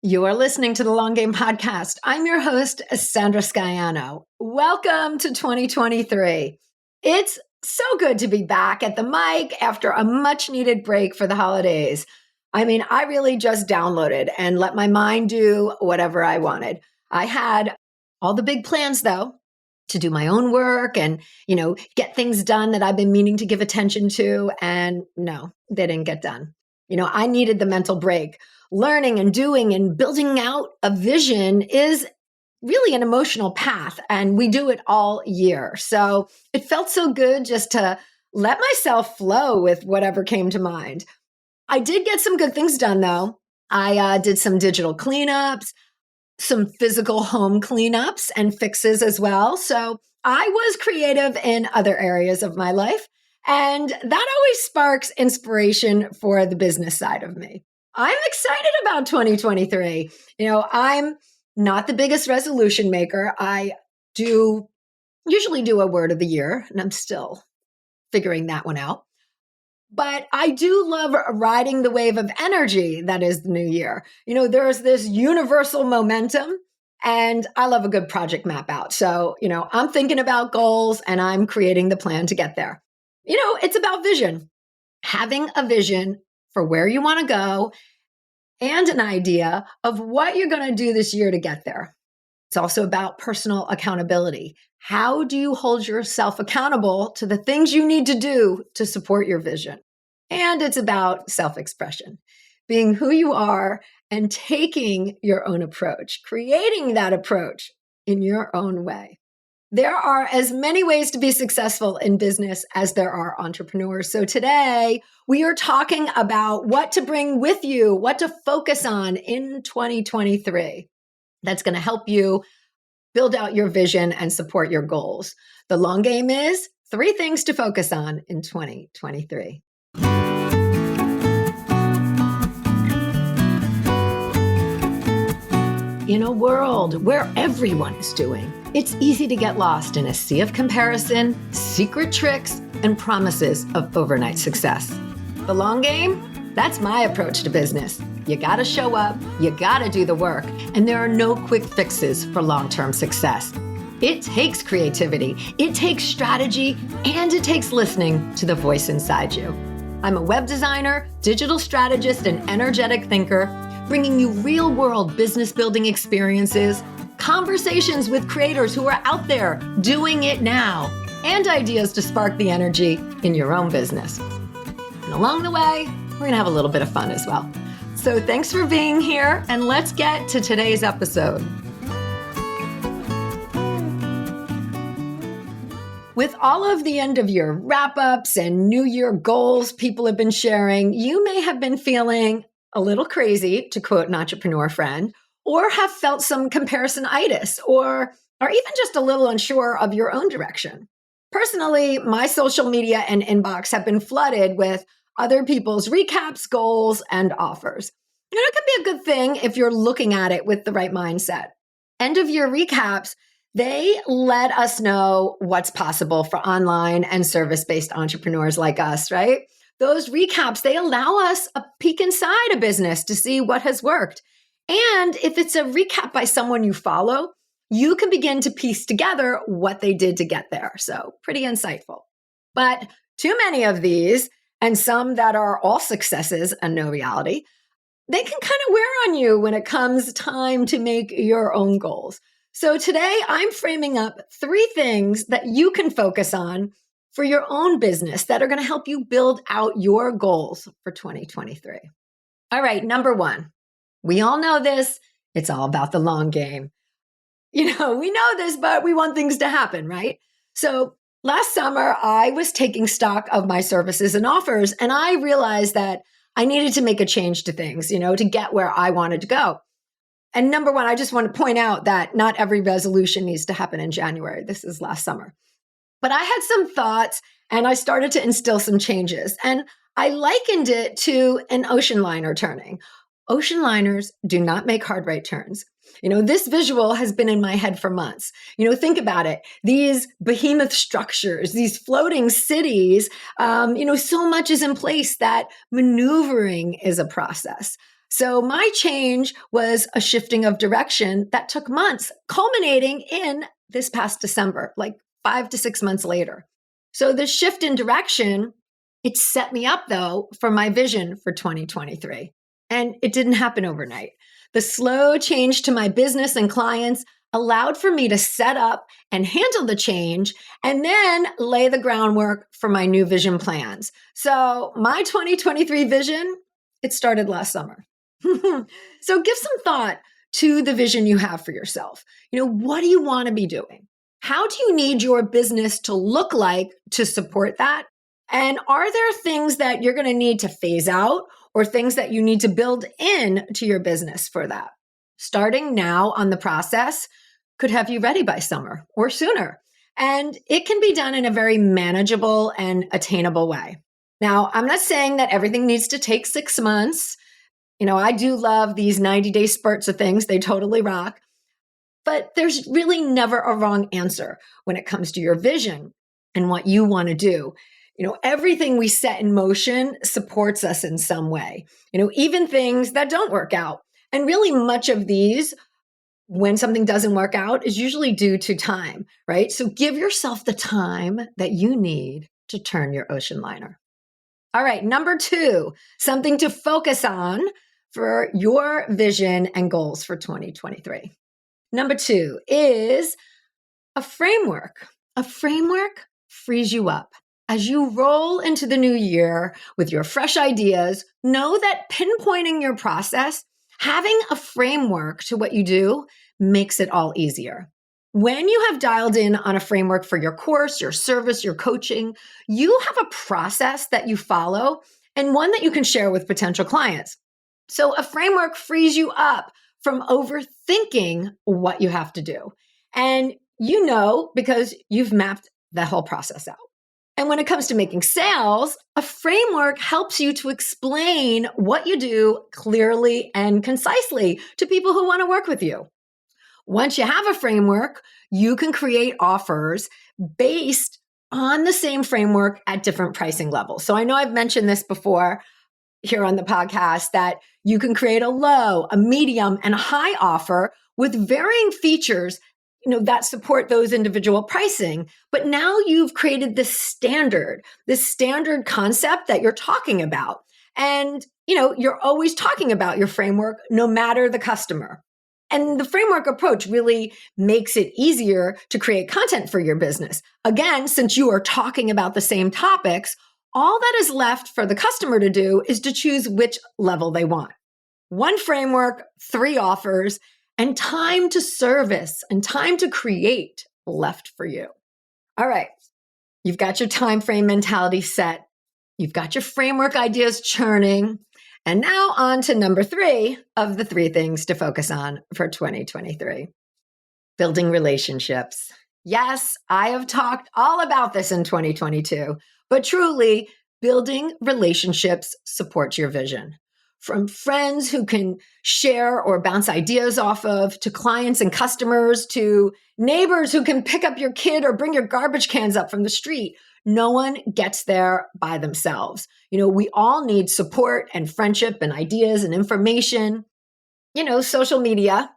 You are listening to the Long Game Podcast. I'm your host, Sandra Scaiano. Welcome to 2023. It's so good to be back at the mic after a much needed break for the holidays. I mean, I really just downloaded and let my mind do whatever I wanted. I had all the big plans, though, to do my own work and, get things done that I've been meaning to give attention to. And no, they didn't get done. I needed the mental break. Learning and doing and building out a vision is really an emotional path, and we do it all year. So it felt so good just to let myself flow with whatever came to mind. I did get some good things done, though. I did some digital cleanups, some physical home cleanups and fixes as well. So I was creative in other areas of my life, and that always sparks inspiration for the business side of me. I'm excited about 2023. I'm not the biggest resolution maker. I usually do a word of the year, and I'm still figuring that one out. But I do love riding the wave of energy that is the new year. There's this universal momentum, and I love a good project map out. So, I'm thinking about goals and I'm creating the plan to get there. It's about vision, having a vision for where you want to go and an idea of what you're going to do this year to get there. It's also about personal accountability. How do you hold yourself accountable to the things you need to do to support your vision? And it's about self-expression, being who you are and taking your own approach, creating that approach in your own way. There are as many ways to be successful in business as there are entrepreneurs. So today we are talking about what to bring with you, what to focus on in 2023 that's going to help you build out your vision and support your goals. The long game is 3 things to focus on in 2023. In a world where everyone is doing, it's easy to get lost in a sea of comparison, secret tricks, and promises of overnight success. The long game? That's my approach to business. You gotta show up, you gotta do the work, and there are no quick fixes for long-term success. It takes creativity, it takes strategy, and it takes listening to the voice inside you. I'm a web designer, digital strategist, and energetic thinker, bringing you real-world business-building experiences, conversations with creators who are out there doing it now, and ideas to spark the energy in your own business. And along the way, we're going to have a little bit of fun as well. So thanks for being here, and let's get to today's episode. With all of the end-of-year wrap-ups and New Year goals people have been sharing, you may have been feeling a little crazy, to quote an entrepreneur friend, or have felt some comparisonitis, or are even just a little unsure of your own direction. Personally, my social media and inbox have been flooded with other people's recaps, goals, and offers. It can be a good thing if you're looking at it with the right mindset. End of year recaps, they let us know what's possible for online and service-based entrepreneurs like us, right? Those recaps, they allow us a peek inside a business to see what has worked. And if it's a recap by someone you follow, you can begin to piece together what they did to get there. So pretty insightful. But too many of these, and some that are all successes and no reality, they can kind of wear on you when it comes time to make your own goals. So today I'm framing up 3 things that you can focus on for your own business that are going to help you build out your goals for 2023. All right, number 1. We all know this. It's all about the long game. We know this, but we want things to happen, right? So last summer, I was taking stock of my services and offers, and I realized that I needed to make a change to things, to get where I wanted to go. And number 1, I just want to point out that not every resolution needs to happen in January. This is last summer. But I had some thoughts and I started to instill some changes. And I likened it to an ocean liner turning. Ocean liners do not make hard right turns. This visual has been in my head for months. Think about it. These behemoth structures, these floating cities, so much is in place that maneuvering is a process. So my change was a shifting of direction that took months, culminating in this past December, like 5 to 6 months later. So the shift in direction, it set me up though for my vision for 2023. And it didn't happen overnight. The slow change to my business and clients allowed for me to set up and handle the change and then lay the groundwork for my new vision plans. So my 2023 vision, it started last summer. So give some thought to the vision you have for yourself. What do you want to be doing? How do you need your business to look like to support that? And are there things that you're going to need to phase out or things that you need to build in to your business for that? Starting now on the process could have you ready by summer or sooner. And it can be done in a very manageable and attainable way. Now, I'm not saying that everything needs to take 6 months. I do love these 90-day spurts of things. They totally rock. But there's really never a wrong answer when it comes to your vision and what you want to do. Everything we set in motion supports us in some way, even things that don't work out. And really much of these, when something doesn't work out, is usually due to time, right? So give yourself the time that you need to turn your ocean liner. All right, number 2, something to focus on for your vision and goals for 2023. Number 2 is a framework. A framework frees you up. As you roll into the new year with your fresh ideas, know that pinpointing your process, having a framework to what you do, makes it all easier. When you have dialed in on a framework for your course, your service, your coaching, you have a process that you follow and one that you can share with potential clients. So a framework frees you up from overthinking what you have to do. And because you've mapped the whole process out. And when it comes to making sales, a framework helps you to explain what you do clearly and concisely to people who want to work with you. Once you have a framework, you can create offers based on the same framework at different pricing levels. So I know I've mentioned this before here on the podcast that you can create a low, a medium, and a high offer with varying features that support those individual pricing. But now you've created this standard concept that you're talking about. And, you're always talking about your framework no matter the customer. And the framework approach really makes it easier to create content for your business. Again, since you are talking about the same topics, all that is left for the customer to do is to choose which level they want. 1 framework, 3 offers, and time to service and time to create left for you. All right, you've got your time frame mentality set. You've got your framework ideas churning. And now on to number 3 of the 3 things to focus on for 2023. Building relationships. Yes, I have talked all about this in 2022, but truly, building relationships supports your vision. From friends who can share or bounce ideas off of, to clients and customers, to neighbors who can pick up your kid or bring your garbage cans up from the street. No one gets there by themselves. We all need support and friendship and ideas and information. Social media,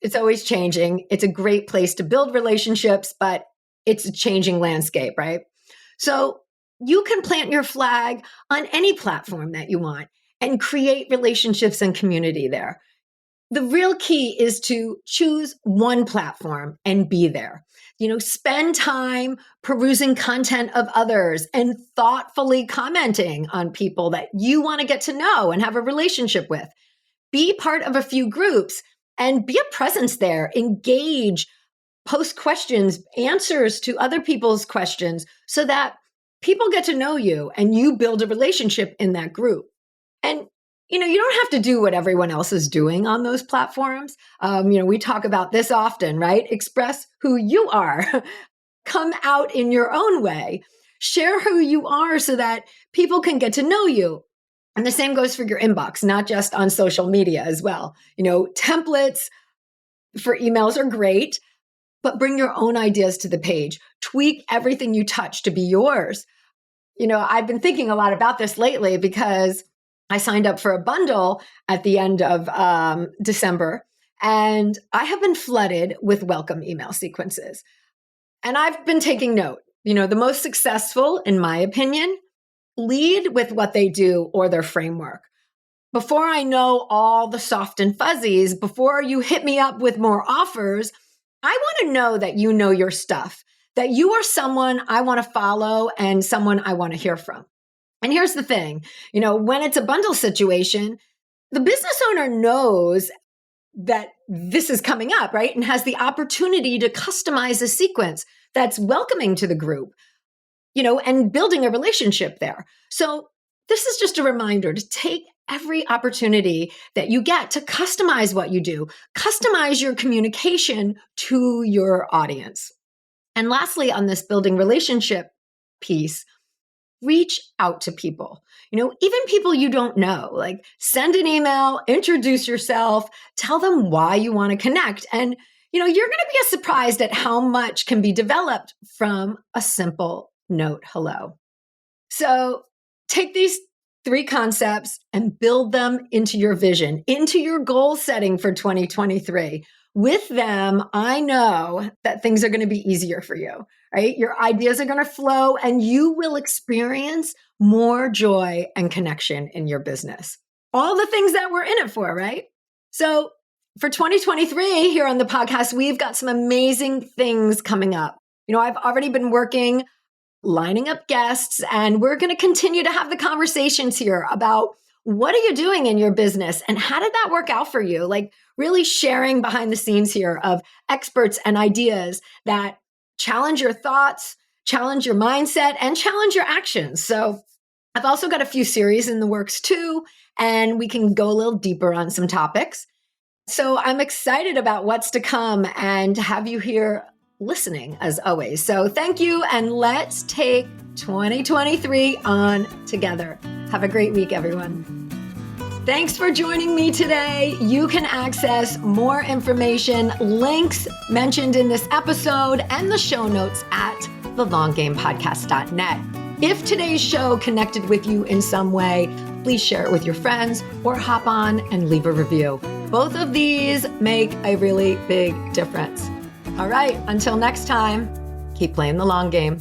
it's always changing. It's a great place to build relationships, but it's a changing landscape, right? So you can plant your flag on any platform that you want and create relationships and community there. The real key is to choose one platform and be there. Spend time perusing content of others and thoughtfully commenting on people that you want to get to know and have a relationship with. Be part of a few groups and be a presence there. Engage, post questions, answers to other people's questions so that people get to know you and you build a relationship in that group. And you don't have to do what everyone else is doing on those platforms. We talk about this often, right? Express who you are. Come out in your own way. Share who you are so that people can get to know you. And the same goes for your inbox, not just on social media as well. Templates for emails are great, but bring your own ideas to the page. Tweak everything you touch to be yours. I've been thinking a lot about this lately because I signed up for a bundle at the end of December, and I have been flooded with welcome email sequences. And I've been taking note. The most successful, in my opinion, lead with what they do or their framework. Before I know all the soft and fuzzies, before you hit me up with more offers, I want to know that you know your stuff, that you are someone I want to follow and someone I want to hear from. And here's the thing, when it's a bundle situation, the business owner knows that this is coming up, right? And has the opportunity to customize a sequence that's welcoming to the group, and building a relationship there. So this is just a reminder to take every opportunity that you get to customize what you do, customize your communication to your audience. And lastly, on this building relationship piece, reach out to people, even people you don't know, like send an email, introduce yourself, tell them why you want to connect. And, you're going to be surprised at how much can be developed from a simple note hello. So take these 3 concepts and build them into your vision, into your goal setting for 2023. With them, I know that things are going to be easier for you, right? Your ideas are going to flow and you will experience more joy and connection in your business. All the things that we're in it for, right? So for 2023 here on the podcast, we've got some amazing things coming up. I've already been working, lining up guests, and we're going to continue to have the conversations here about what are you doing in your business and how did that work out for you? Like really sharing behind the scenes here of experts and ideas that challenge your thoughts, challenge your mindset, and challenge your actions. So I've also got a few series in the works too, and we can go a little deeper on some topics. So I'm excited about what's to come and to have you here listening as always. So thank you, and let's take 2023 on together. Have a great week, everyone. Thanks for joining me today. You can access more information, links mentioned in this episode, and the show notes at thelonggamepodcast.net. If today's show connected with you in some way, please share it with your friends or hop on and leave a review. Both of these make a really big difference. All right, until next time, keep playing the long game.